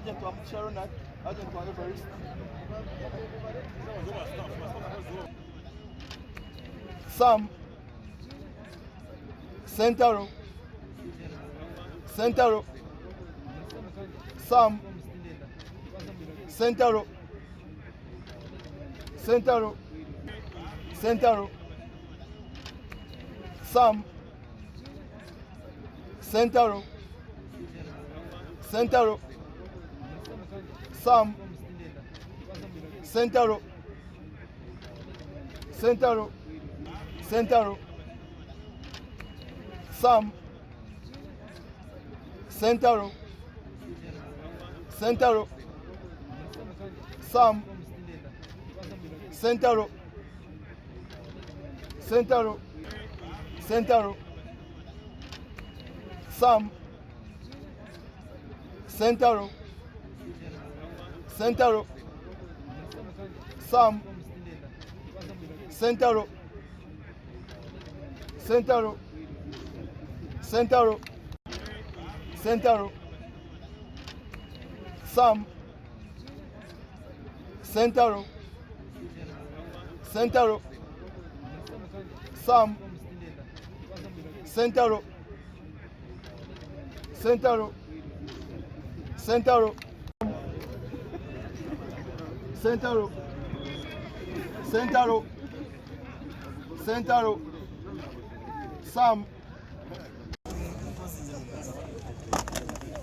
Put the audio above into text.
agent wa Sharonat, agent wa Everest. Sam, center row, center row. Sam, center row, center row, center row. Sam, center row, center row. Sam, center row, center row, center row. Sam, center row, center row. Sam, center row, center row, center row. Sam, center row, center row. Sam, center row, center row, center row, center row. Sam, center row, center row. Sam, center row, center row, center row. Center row, center row, center row. Sam,